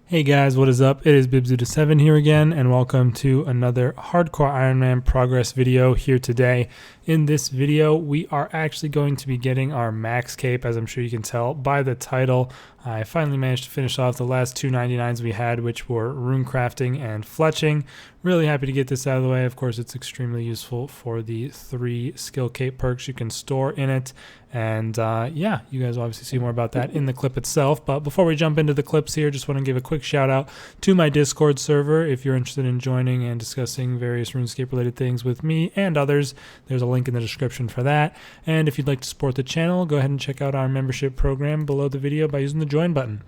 Hey guys, what is up? It is Bibzuda7 here again, and welcome to another Hardcore Iron Man progress video here today. In this video, we are actually going to be getting our max cape, as I'm sure you can tell by the title. I finally managed to finish off the last two 99s we had, which were rune crafting and fletching. Really happy to get this out of the way. Of course, it's extremely useful for the 3 skill cape perks you can store in it. And yeah, you guys will obviously see more about that in the clip itself. But before we jump into the clips here, just want to give a quick shout out to my Discord server. If you're interested in joining and discussing various RuneScape related things with me and others, there's a link in the description for that. And if you'd like to support the channel, go ahead and check out our membership program below the video by using the join button.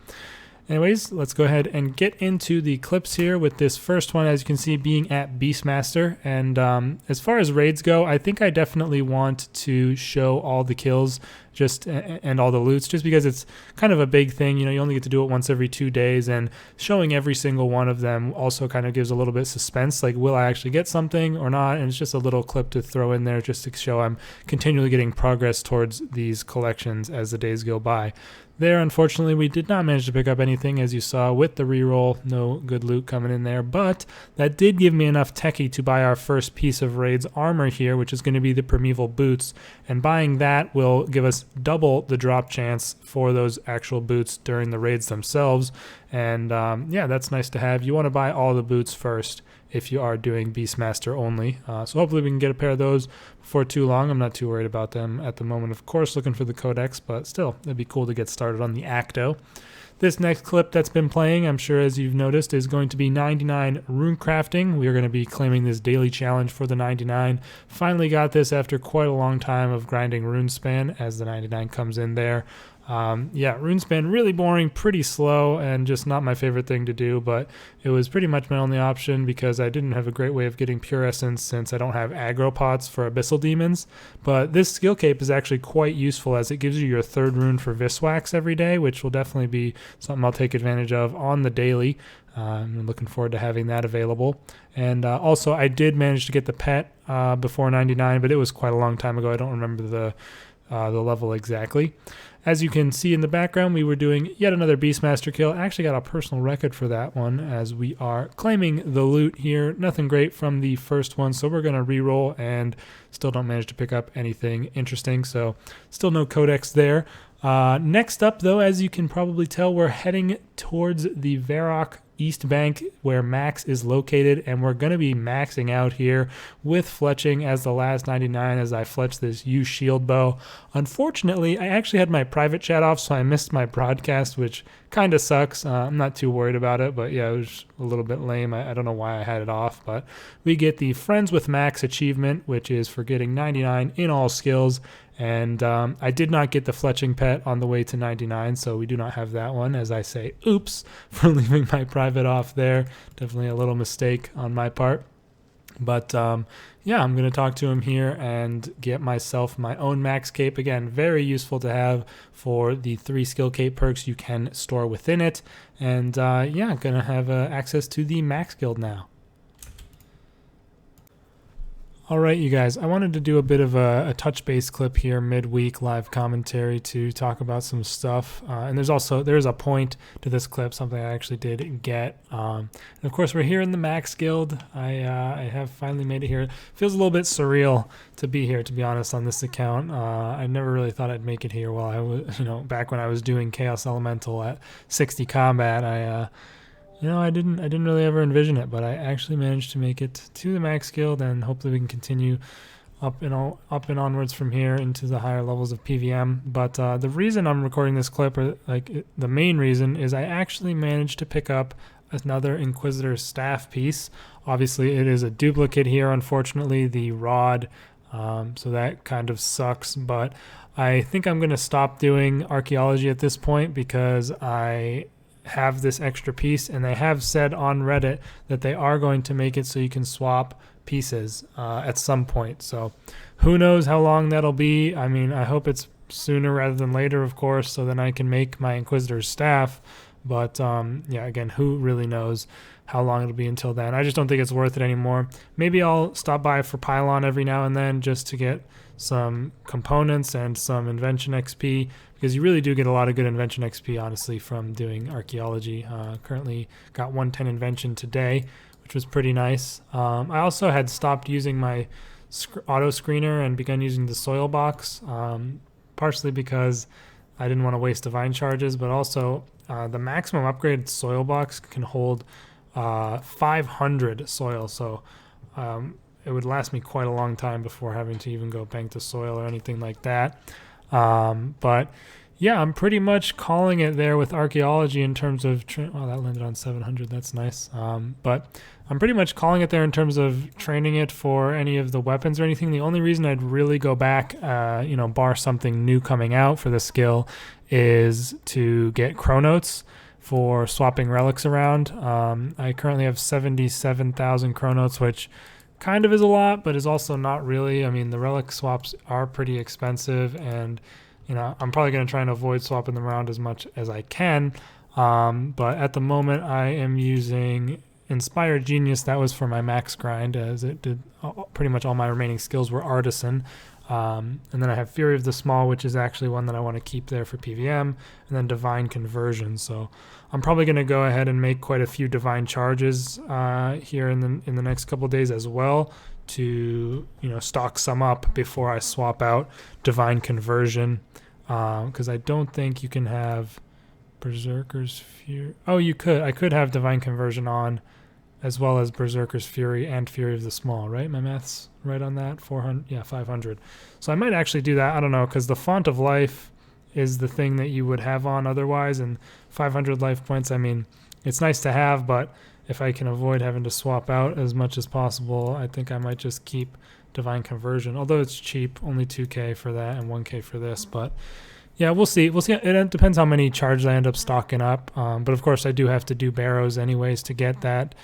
Anyways, let's go ahead and get into the clips here with this first one, as you can see, being at Beastmaster. And as far as raids go, I think I definitely want to show all the kills and all the loots, just because it's kind of a big thing. You know, you only get to do it once every 2 days, and showing every single one of them also kind of gives a little bit of suspense, like will I actually get something or not? And it's just a little clip to throw in there just to show I'm continually getting progress towards these collections as the days go by. There, unfortunately, we did not manage to pick up anything, as you saw with the reroll. No good loot coming in there, but that did give me enough techie to buy our first piece of Raid's armor here, which is going to be the Primeval Boots, and buying that will give us double the drop chance for those actual boots during the raids themselves. And yeah, that's nice to have. You want to buy all the boots first if you are doing Beastmaster only. So hopefully we can get a pair of those before too long. I'm not too worried about them at the moment, of course, looking for the codex, but still, it'd be cool to get started on the Acto. This next clip that's been playing, I'm sure as you've noticed, is going to be 99 rune crafting. We are going to be claiming this daily challenge for the 99. Finally got this after quite a long time of grinding RuneSpan, as the 99 comes in there. Yeah, RuneSpan really boring, pretty slow, and just not my favorite thing to do, but it was pretty much my only option because I didn't have a great way of getting pure essence since I don't have aggro pots for abyssal demons. But this skill cape is actually quite useful, as it gives you your 3rd rune for Viswax every day, which will definitely be something I'll take advantage of on the daily. I'm looking forward to having that available. And also, I did manage to get the pet before 99, but it was quite a long time ago. I don't remember the level exactly. As you can see in the background, we were doing yet another Beastmaster kill. I actually got a personal record for that one, as we are claiming the loot here. Nothing great from the first one, so we're going to reroll and still don't manage to pick up anything interesting, so still no codex there. Next up, though, as you can probably tell, we're heading towards the Varrock East Bank, where Max is located, and we're going to be maxing out here with fletching as the last 99 as I fletch this U shield bow. Unfortunately, I actually had my private chat off, so I missed my broadcast, which kind of sucks. I'm not too worried about it, but yeah, it was a little bit lame. I don't know why I had it off, but we get the Friends with Max achievement, which is for getting 99 in all skills. And I did not get the fletching pet on the way to 99, so we do not have that one, as I say oops for leaving my private off there. Definitely a little mistake on my part. But yeah, I'm going to talk to him here and get myself my own max cape. Again, very useful to have for the 3 skill cape perks you can store within it. And yeah, going to have access to the max guild now. All right, you guys, I wanted to do a bit of a touch base clip here, midweek live commentary, to talk about some stuff. And there's a point to this clip, something I actually did get. And of course, we're here in the Max Guild. I have finally made it here. It feels a little bit surreal to be here, to be honest, on this account. I never really thought I'd make it here while I was, back when I was doing Chaos Elemental at 60 combat. I didn't really ever envision it, but I actually managed to make it to the Max Guild, and hopefully we can continue up and onwards from here into the higher levels of PVM. But the reason I'm recording this clip, or the main reason, is I actually managed to pick up another Inquisitor staff piece. Obviously, it is a duplicate here, unfortunately, the rod, so that kind of sucks. But I think I'm going to stop doing archaeology at this point, because I have this extra piece, and they have said on Reddit that they are going to make it so you can swap pieces at some point. So who knows how long that'll be. I mean, I hope it's sooner rather than later, of course, so then I can make my Inquisitor's staff. But yeah, again, who really knows how long it'll be until then. I just don't think it's worth it anymore. Maybe I'll stop by for Pylon every now and then just to get some components and some invention XP, because you really do get a lot of good invention XP, honestly, from doing archaeology. Currently got 110 invention today, which was pretty nice. I also had stopped using my auto screener and begun using the soil box, partially because I didn't want to waste divine charges, but also the maximum upgraded soil box can hold 500 soil, so it would last me quite a long time before having to even go bank to soil or anything like that. But yeah, I'm pretty much calling it there with archaeology in terms of oh, that landed on 700. That's nice. But I'm pretty much calling it there in terms of training it for any of the weapons or anything. The only reason I'd really go back, bar something new coming out for the skill, is to get chronotes for swapping relics around. I currently have 77,000 chronotes, which kind of is a lot, but is also not really. I mean, the relic swaps are pretty expensive, and I'm probably going to try and avoid swapping them around as much as I can. But at the moment, I am using Inspired Genius. That was for my max grind, as it did pretty much all my remaining skills were Artisan. And then I have Fury of the Small, which is actually one that I want to keep there for PVM, and then Divine Conversion. So I'm probably going to go ahead and make quite a few Divine Charges here in the next couple of days as well, to stock some up before I swap out Divine Conversion, because I don't think you can have Berserker's Fury. Oh, you could. I could have Divine Conversion on, as well as Berserker's Fury and Fury of the Small, right? My math's right on that. 400, yeah, 500. So I might actually do that. I don't know, because the Font of Life is the thing that you would have on otherwise, and 500 life points, I mean, it's nice to have, but if I can avoid having to swap out as much as possible, I think I might just keep Divine Conversion, although it's cheap, only 2k for that and 1k for this. But yeah, we'll see. It depends how many charges I end up stocking up. But of course, I do have to do Barrows anyways to get that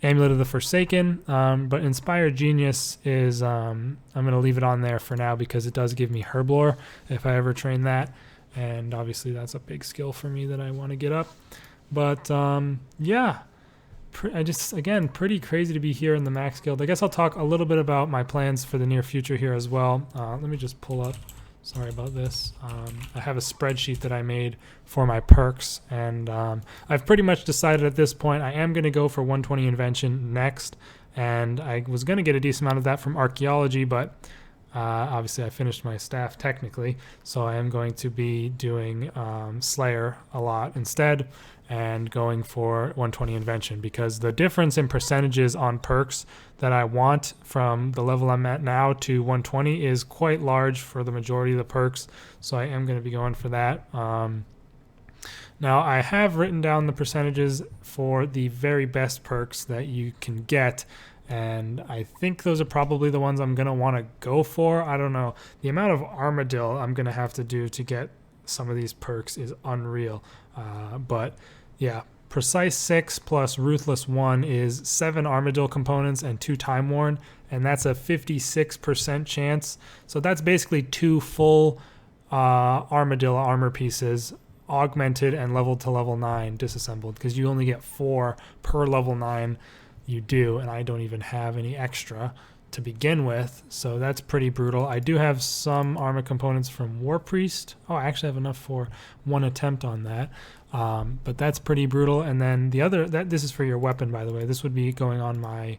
Amulet of the Forsaken. But Inspired Genius is, I'm going to leave it on there for now because it does give me Herblore if I ever train that. And obviously that's a big skill for me that I want to get up. But yeah, again, pretty crazy to be here in the Max Guild. I guess I'll talk a little bit about my plans for the near future here as well. Let me just pull up. Sorry about this. I have a spreadsheet that I made for my perks, and I've pretty much decided at this point I am going to go for 120 Invention next, and I was going to get a decent amount of that from Archaeology, but obviously I finished my staff technically, so I am going to be doing Slayer a lot instead, and going for 120 Invention, because the difference in percentages on perks that I want from the level I'm at now to 120 is quite large for the majority of the perks, so I am going to be going for that. Now, I have written down the percentages for the very best perks that you can get, and I think those are probably the ones I'm going to want to go for. I don't know. The amount of Armadillo I'm going to have to do to get some of these perks is unreal. But yeah, Precise 6 plus Ruthless 1 is 7 Armadillo components and 2 Time Worn, and that's a 56% chance. So that's basically 2 full Armadillo armor pieces, augmented and leveled to level 9 disassembled, because you only get 4 per level 9 you do, and I don't even have any extra to begin with, so that's pretty brutal. I do have some armor components from War Priest. Oh, I actually have enough for 1 attempt on that, but that's pretty brutal. And then the other, this is for your weapon, by the way. This would be going on my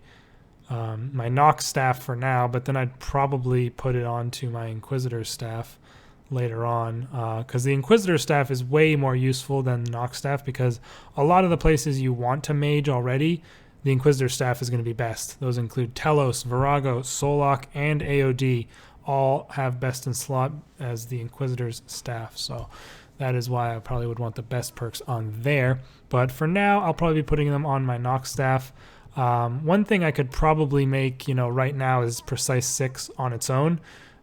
my Nox staff for now, but then I'd probably put it onto my Inquisitor staff later on, because the Inquisitor staff is way more useful than Nox staff, because a lot of the places you want to mage already, the Inquisitor staff is going to be best. Those include Telos, Virago, Solok, and AOD. All have best in slot as the Inquisitor's staff. So that is why I probably would want the best perks on there. But for now, I'll probably be putting them on my Nox staff. One thing I could probably make, right now is Precise 6 on its own.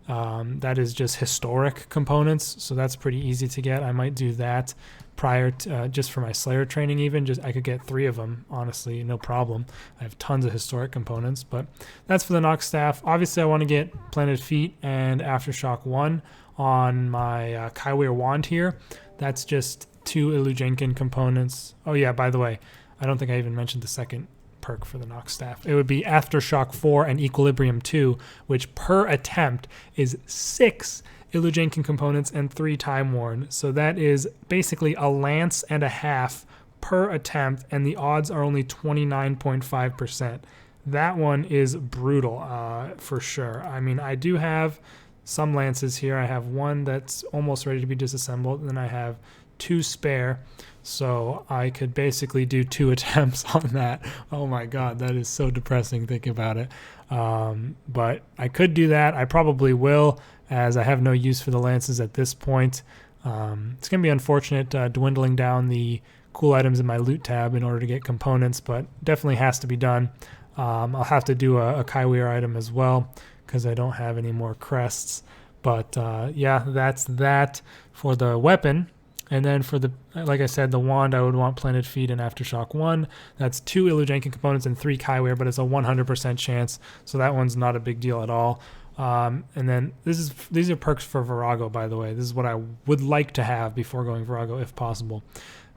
That is just historic components, so that's pretty easy to get. I might do that prior to just for my Slayer training. Even I could get 3 of them, honestly, no problem. I have tons of historic components, but that's for the Nox staff. Obviously, I want to get Planted Feet and Aftershock 1 on my Kaiwir wand here. That's just 2 Illujenkin components. Oh yeah, by the way, I don't think I even mentioned the second perk for the Nox staff. It would be Aftershock 4 and Equilibrium 2, which per attempt is 6 Illujenkin components and 3 Time Worn. So that is basically a lance and a half per attempt, and the odds are only 29.5%. That one is brutal for sure. I mean, I do have some lances here. I have one that's almost ready to be disassembled, and then I have 2 spare. So I could basically do 2 attempts on that. Oh my God, that is so depressing thinking about it. But I could do that. I probably will, as I have no use for the lances at this point. It's going to be unfortunate dwindling down the cool items in my loot tab in order to get components, but definitely has to be done. I'll have to do a Kaiweir item as well because I don't have any more crests. But yeah, that's that for the weapon. And then for the, like I said, the wand, I would want Planet Feed and Aftershock 1. That's 2 Illujenkin components and 3 Kaiweir, but it's a 100% chance, so that one's not a big deal at all. And then these are perks for Virago, by the way. This is what I would like to have before going Virago, if possible.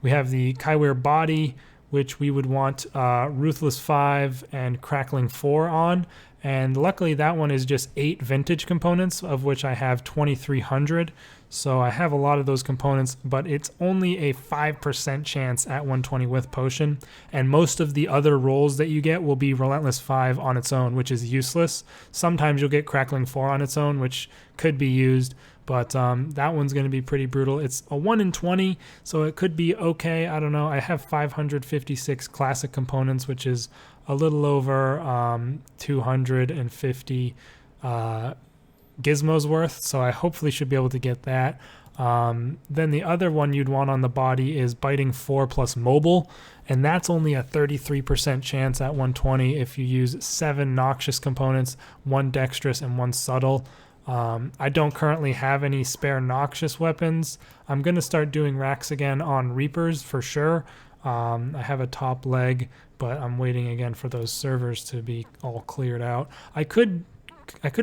We have the Kaiweir body, which we would want Ruthless 5 and Crackling 4 on. And luckily that one is just 8 vintage components, of which I have 2,300. So I have a lot of those components, but it's only a 5% chance at 120 with potion. And most of the other rolls that you get will be Relentless 5 on its own, which is useless. Sometimes you'll get Crackling 4 on its own, which could be used, but that one's going to be pretty brutal. It's a 1 in 20, so it could be okay. I don't know. I have 556 classic components, which is a little over 250 gizmos worth, so I hopefully should be able to get that. Then the other one you'd want on the body is Biting 4 plus Mobile, and that's only a 33% chance at 120 if you use 7 Noxious components, 1 Dexterous, and 1 Subtle. I don't currently have any spare Noxious weapons. I'm going to start doing racks again on Reapers for sure. I have a top leg, but I'm waiting again for those servers to be all cleared out. I could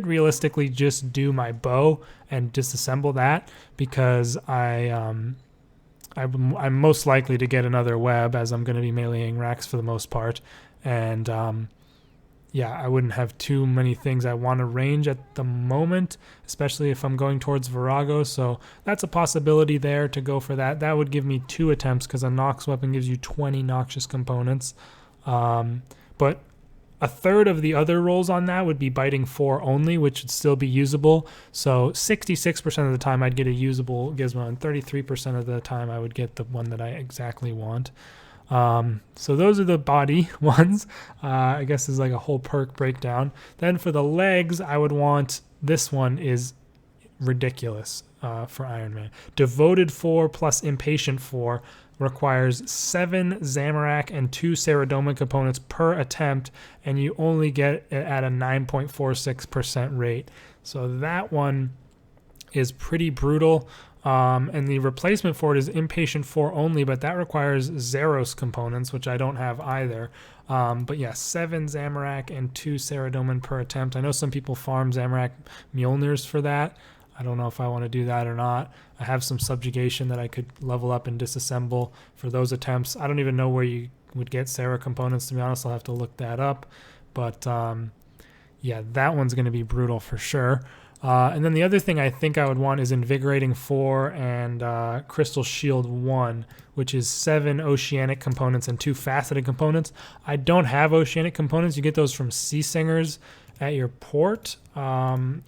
realistically just do my bow and disassemble that, because I'm most likely to get another web, as I'm going to be meleeing racks for the most part, and yeah, I wouldn't have too many things I want to range at the moment, especially if I'm going towards Virago, so that's a possibility there to go for that. That would give me 2 attempts, because a Nox weapon gives you 20 Noxious components, but a third of the other rolls on that would be Biting 4 only, which would still be usable. So 66% of the time I'd get a usable gizmo, and 33% of the time I would get the one that I exactly want. So those are the body ones. I guess is like a whole perk breakdown. Then for the legs, I would want, this one is ridiculous for Iron Man. Devoted 4 plus Impatient 4 requires 7 Zamorak and 2 Ceridoma components per attempt, and you only get it at a 9.46% rate. So that one is pretty brutal. And the replacement for it is Impatient 4 only, but that requires Zeros components, which I don't have either. But yeah, 7 Zamorak and 2 Ceridoman per attempt. I know some people farm Zamorak Mjolnirs for that. I don't know if I want to do that or not. I have some subjugation that I could level up and disassemble for those attempts. I don't even know where you would get Sarah components, to be honest. I'll have to look that up. But yeah, that one's going to be brutal for sure. And then the other thing I think I would want is Invigorating 4 and Crystal Shield 1, which is 7 Oceanic components and 2 Faceted components. I don't have Oceanic components. You get those from Sea Singers at your port,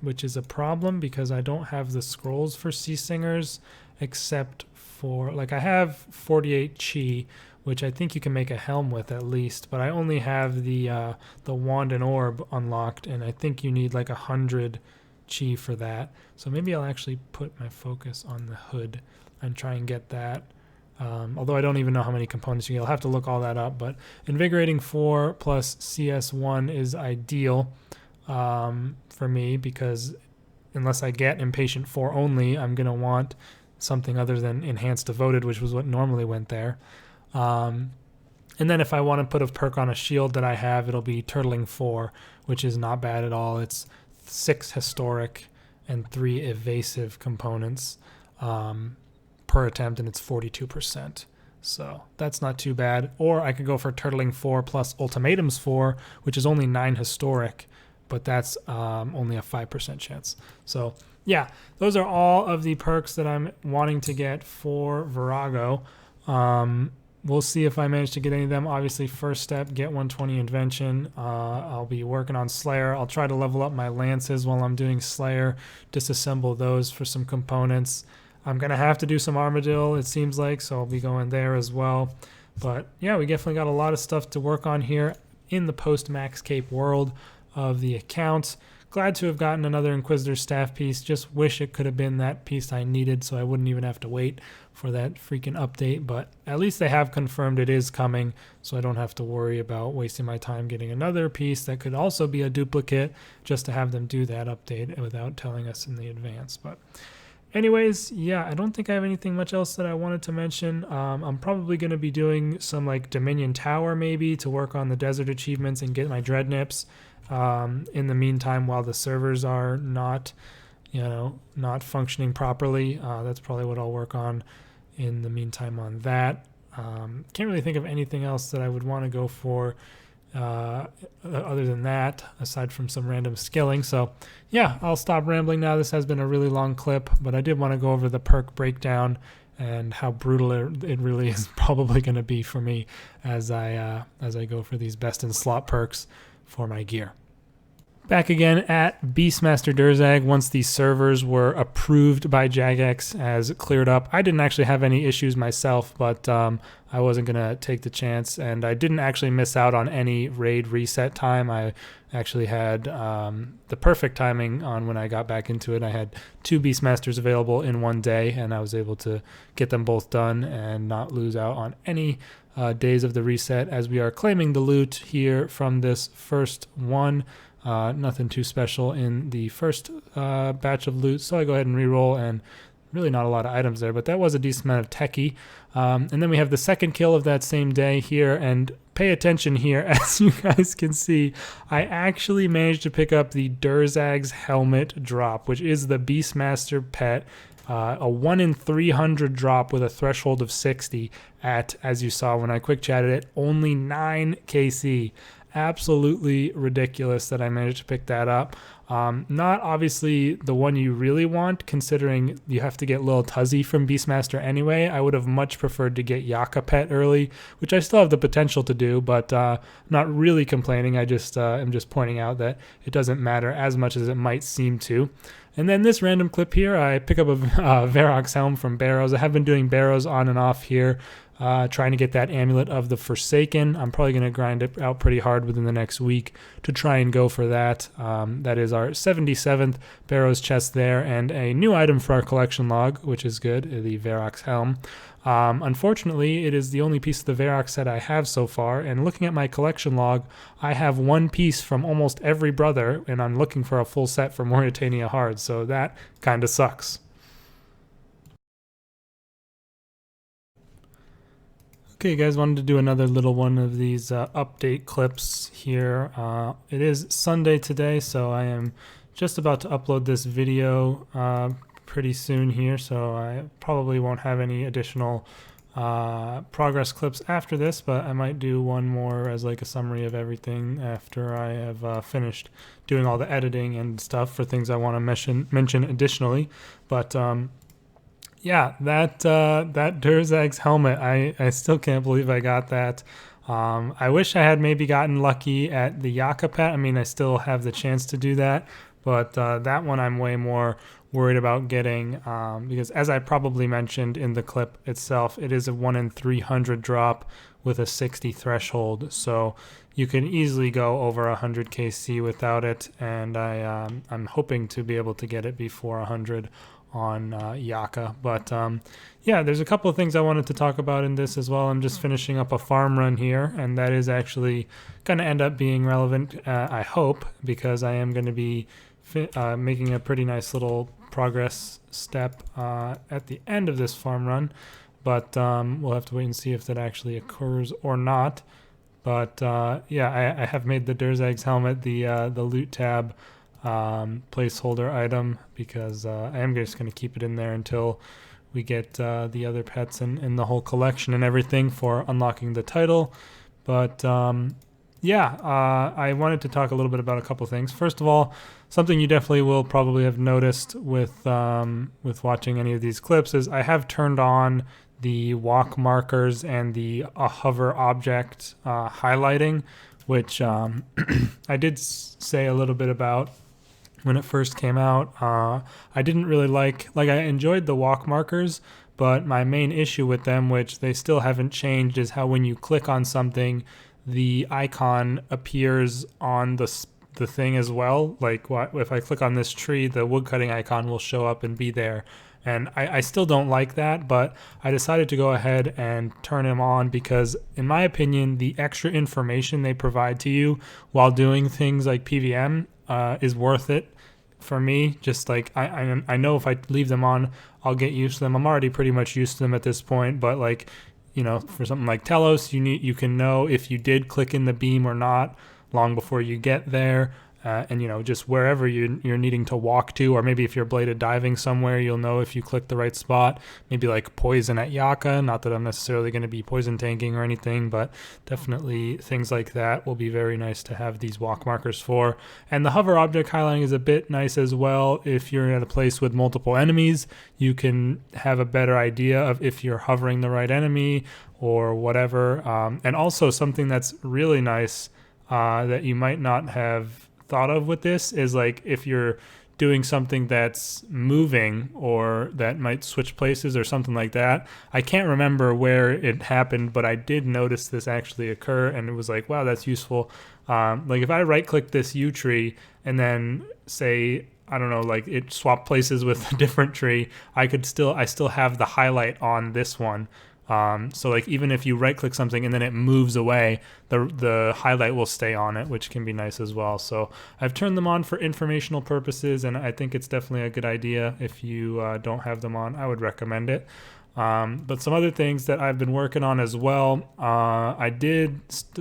which is a problem because I don't have the scrolls for Sea Singers, except for, like, I have 48 Chi, which I think you can make a helm with at least, but I only have the Wand and Orb unlocked, and I think you need like 100 Chi for that. So maybe I'll actually put my focus on the hood and try and get that. Although I don't even know how many components you get. I'll have to look all that up, but Invigorating 4 plus CS1 is ideal for me, because unless I get Impatient 4 only, I'm going to want something other than Enhanced Devoted, which was what normally went there. And then if I want to put a perk on a shield that I have, it'll be Turtling 4, which is not bad at all. It's 6 Historic and 3 Evasive components per attempt, and it's 42%. So that's not too bad. Or I could go for Turtling 4 plus Ultimatums 4, which is only 9 historic, but that's only a 5% chance. So yeah, those are all of the perks that I'm wanting to get for Virago. We'll see if I manage to get any of them. Obviously, first step, get 120 Invention. I'll be working on Slayer. I'll try to level up my Lances while I'm doing Slayer, disassemble those for some components. I'm going to have to do some Armadillo, it seems like, so I'll be going there as well. But yeah, we definitely got a lot of stuff to work on here in the post-Max Cape world of the account. Glad to have gotten another Inquisitor staff piece. Just wish it could have been that piece I needed so I wouldn't even have to wait for that freaking update. But at least they have confirmed it is coming, so I don't have to worry about wasting my time getting another piece that could also be a duplicate just to have them do that update without telling us in the advance. But anyways, yeah, I don't think I have anything much else that I wanted to mention. I'm probably going to be doing some like Dominion Tower maybe to work on the desert achievements and get my Dread Nips. In the meantime, while the servers are not functioning properly, that's probably what I'll work on in the meantime on that. Can't really think of anything else that I would want to go for other than that, aside from some random skilling. So yeah, I'll stop rambling now. This has been a really long clip, but I did want to go over the perk breakdown and how brutal it really is probably going to be for me as I go for these best in slot perks for my gear. Back again at Beastmaster Durzag, once the servers were approved by Jagex as cleared up. I didn't actually have any issues myself, but I wasn't going to take the chance, and I didn't actually miss out on any raid reset time. I actually had the perfect timing on when I got back into it. I had 2 Beastmasters available in one day, and I was able to get them both done and not lose out on any days of the reset, as we are claiming the loot here from this first one. Nothing too special in the first batch of loot, so I go ahead and reroll, and really not a lot of items there, but that was a decent amount of techie. And then we have the second kill of that same day here, and pay attention here, as you guys can see, I actually managed to pick up the Durzag's helmet drop, which is the Beastmaster pet. A 1 in 300 drop with a threshold of 60 at, as you saw when I quick chatted it, only 9 KC. Absolutely ridiculous that I managed to pick that up. Not obviously the one you really want, considering you have to get Lil Tuzzy from Beastmaster anyway. I would have much preferred to get Yaka Pet early, which I still have the potential to do, but not really complaining. I just am just pointing out that it doesn't matter as much as it might seem to. And then this random clip here, I pick up a Varrock's helm from Barrows. I have been doing Barrows on and off here, trying to get that Amulet of the Forsaken. I'm probably going to grind it out pretty hard within the next week to try and go for that. That is our 77th Barrows chest there, and a new item for our collection log, which is good, the Varrock's helm. Unfortunately, it is the only piece of the Varrock set I have so far, and looking at my collection log, I have one piece from almost every brother, and I'm looking for a full set for Mauritania Hard, so that kind of sucks. Okay, guys, wanted to do another little one of these update clips here. It is Sunday today, so I am just about to upload this video pretty soon here, so I probably won't have any additional progress clips after this, but I might do one more as like a summary of everything after I have finished doing all the editing and stuff for things I want to mention additionally. But yeah, that Durzag's helmet, I still can't believe I got that. I wish I had maybe gotten lucky at the Yaka Pet. I mean, I still have the chance to do that, but that one I'm way more worried about getting because, as I probably mentioned in the clip itself, it is a 1 in 300 drop with a 60 threshold, so you can easily go over 100 KC without it, and I'm hoping to be able to get it before 100 on Yaka. But yeah, there's a couple of things I wanted to talk about in this as well. I'm just finishing up a farm run here, and that is actually going to end up being relevant, I hope, because I am going to be making a pretty nice little progress step at the end of this farm run, but we'll have to wait and see if that actually occurs or not. But yeah, I have made the Durzag's helmet the loot tab placeholder item, because I am just going to keep it in there until we get the other pets and the whole collection and everything for unlocking the title. But I wanted to talk a little bit about a couple things. First of all, something you definitely will probably have noticed with watching any of these clips is I have turned on the walk markers and the hover object highlighting, which I did say a little bit about when it first came out. I didn't really like I enjoyed the walk markers, but my main issue with them, which they still haven't changed, is how when you click on something, the icon appears on the thing as well. Like if I click on this tree, the woodcutting icon will show up and be there. And I still don't like that, but I decided to go ahead and turn them on because, in my opinion, the extra information they provide to you while doing things like PVM is worth it for me. Just like I know if I leave them on, I'll get used to them. I'm already pretty much used to them at this point, but like, you know, for something like Telos, you can know if you did click in the beam or not long before you get there. And, you know, just wherever you're needing to walk to, or maybe if you're bladed diving somewhere, you'll know if you click the right spot. Maybe like poison at Yaka. Not that I'm necessarily going to be poison tanking or anything, but definitely things like that will be very nice to have these walk markers for. And the hover object highlighting is a bit nice as well. If you're at a place with multiple enemies, you can have a better idea of if you're hovering the right enemy or whatever. And also something that's really nice that you might not have thought of with this is like if you're doing something that's moving or that might switch places or something like that. I can't remember where it happened, but I did notice this actually occur, and it was like, wow, that's useful. Like if I right click this U tree and then say, I don't know, like it swapped places with a different tree, I still have the highlight on this one. So like even if you right click something and then it moves away, the highlight will stay on it, which can be nice as well. So I've turned them on for informational purposes, and I think it's definitely a good idea. If you don't have them on, I would recommend it. But some other things that I've been working on as well, I did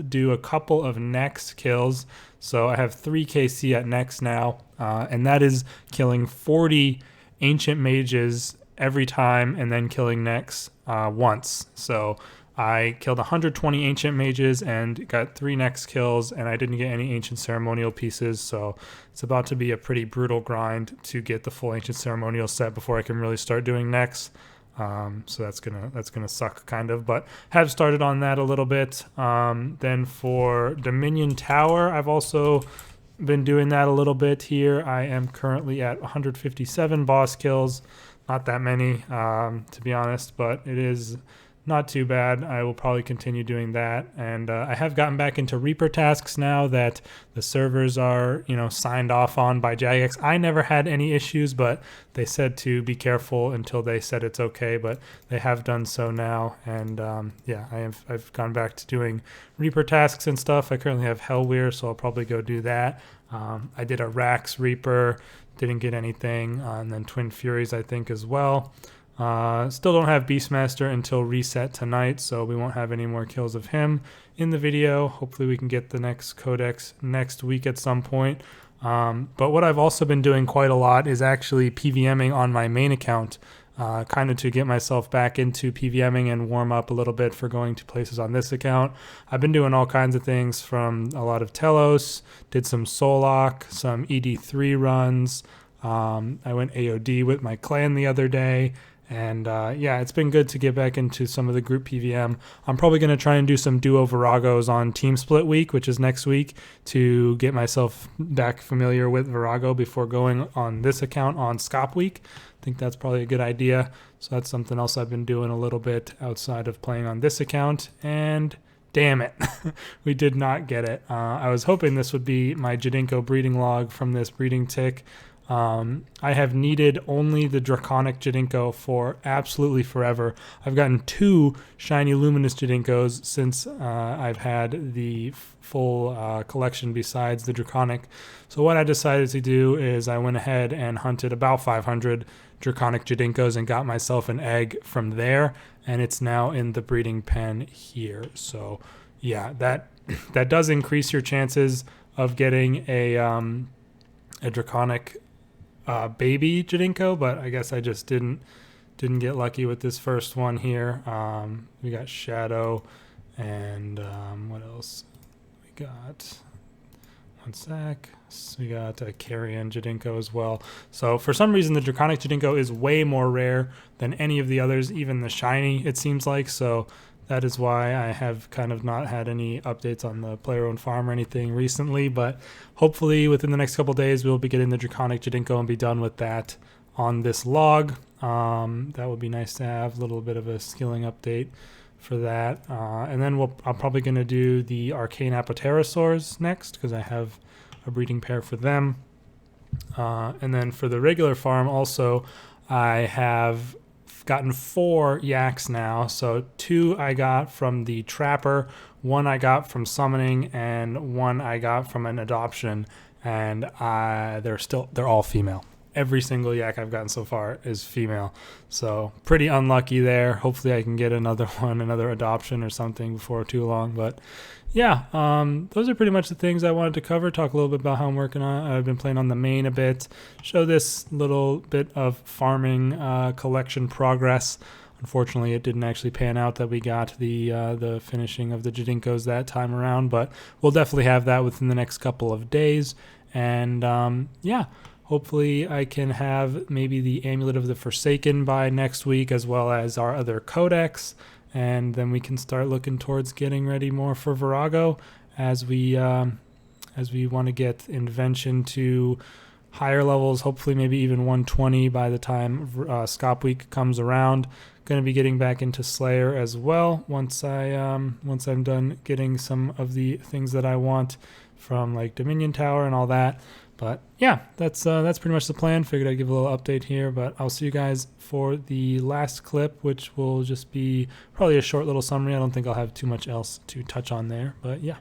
do a couple of Nex kills. So I have 3 KC at Nex now, and that is killing 40 ancient mages every time and then killing Nex once. So I killed 120 ancient mages and got 3 Nex kills, and I didn't get any ancient ceremonial pieces. So it's about to be a pretty brutal grind to get the full ancient ceremonial set before I can really start doing Nex. So that's gonna suck kind of, but have started on that a little bit. Then for Dominion Tower, I've also been doing that a little bit here. I am currently at 157 boss kills. Not that many, to be honest, but it is not too bad. I will probably continue doing that. And I have gotten back into Reaper tasks now that the servers are, signed off on by Jagex. I never had any issues, but they said to be careful until they said it's okay, but they have done so now. And I've gone back to doing Reaper tasks and stuff. I currently have Hellweir, so I'll probably go do that. I did a Rax Reaper, didn't get anything, and then Twin Furies I think as well. Still don't have Beastmaster until reset tonight, so we won't have any more kills of him in the video. Hopefully we can get the next codex next week at some point. But what I've also been doing quite a lot is actually PVMing on my main account, kind of to get myself back into PVMing and warm up a little bit for going to places on this account. I've been doing all kinds of things, from a lot of Telos, did some Solok, some ED3 runs. I went AOD with my clan the other day. And it's been good to get back into some of the group PVM. I'm probably going to try and do some duo Viragos on Team Split Week, which is next week, to get myself back familiar with Virago before going on this account on Scop Week. I think that's probably a good idea. So that's something else I've been doing a little bit outside of playing on this account. And damn it, we did not get it. I was hoping this would be my Jadinko breeding log from this breeding tick. I have needed only the Draconic Jadinko for absolutely forever. I've gotten 2 shiny luminous Jadinkos since I've had the full collection besides the Draconic. So what I decided to do is I went ahead and hunted about 500 Draconic Jadinkos and got myself an egg from there, and it's now in the breeding pen here. So yeah, that does increase your chances of getting a Draconic baby Jadinko, but I guess I just didn't didn't get lucky with this first one here. We got Shadow, and what else? We got one sec. So we got Carrion Jadinko as well. So for some reason, the Draconic Jadinko is way more rare than any of the others, even the shiny, it seems like. So that is why I have kind of not had any updates on the player-owned farm or anything recently. But hopefully within the next couple days, we'll be getting the Draconic Jadinko and be done with that on this log. That would be nice to have a little bit of a skilling update for that. And then I'm probably going to do the Arcane Apoterasaurs next, because I have a breeding pair for them. And then for the regular farm also, I have gotten 4 yaks now. So 2 I got from the Trapper, 1 I got from summoning, and 1 I got from an adoption. And they're all female. Every single yak I've gotten so far is female. So pretty unlucky there. Hopefully I can get another one, another adoption or something before too long. But yeah, those are pretty much the things I wanted to cover. Talk a little bit about how I'm working on. I've been playing on the main a bit. Show this little bit of farming collection progress. Unfortunately, it didn't actually pan out that we got the finishing of the Jadinkos that time around. But we'll definitely have that within the next couple of days. And yeah. Hopefully I can have maybe the Amulet of the Forsaken by next week, as well as our other codex, and then we can start looking towards getting ready more for Virago as we want to get Invention to higher levels, hopefully maybe even 120 by the time Scop Week comes around. Going to be getting back into Slayer as well once I'm done getting some of the things that I want from like Dominion Tower and all that. But yeah, that's pretty much the plan. Figured I'd give a little update here, but I'll see you guys for the last clip, which will just be probably a short little summary. I don't think I'll have too much else to touch on there, but yeah.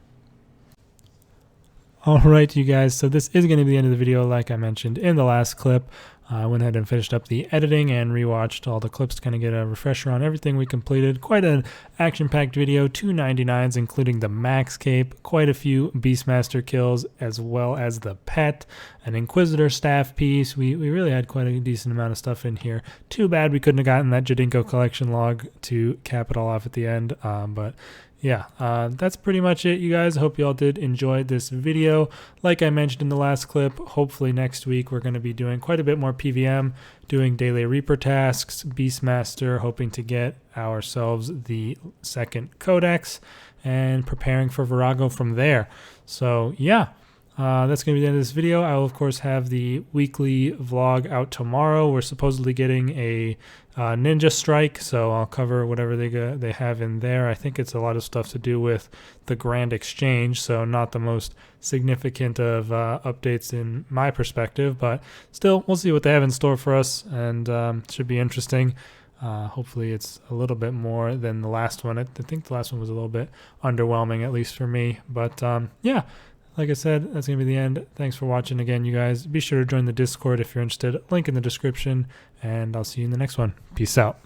All right, you guys, so this is going to be the end of the video like I mentioned in the last clip. I went ahead and finished up the editing and rewatched all the clips to kind of get a refresher on everything we completed. Quite an action-packed video, 2 99s, including the max cape, quite a few Beastmaster kills, as well as the pet, an Inquisitor staff piece. We really had quite a decent amount of stuff in here. Too bad we couldn't have gotten that Jadinko collection log to cap it all off at the end, but yeah, that's pretty much it, you guys. I hope you all did enjoy this video. Like I mentioned in the last clip, hopefully next week we're going to be doing quite a bit more PVM, doing daily Reaper tasks, Beastmaster, hoping to get ourselves the second codex, and preparing for Virago from there. So yeah, that's going to be the end of this video. I will, of course, have the weekly vlog out tomorrow. We're supposedly getting a ninja strike, so I'll cover whatever they have in there. I think it's a lot of stuff to do with the Grand Exchange, so not the most significant of updates in my perspective, but still, we'll see what they have in store for us, and it should be interesting. Hopefully it's a little bit more than the last one. I think the last one was a little bit underwhelming, at least for me, but yeah. Like I said, that's going to be the end. Thanks for watching again, you guys. Be sure to join the Discord if you're interested. Link in the description, and I'll see you in the next one. Peace out.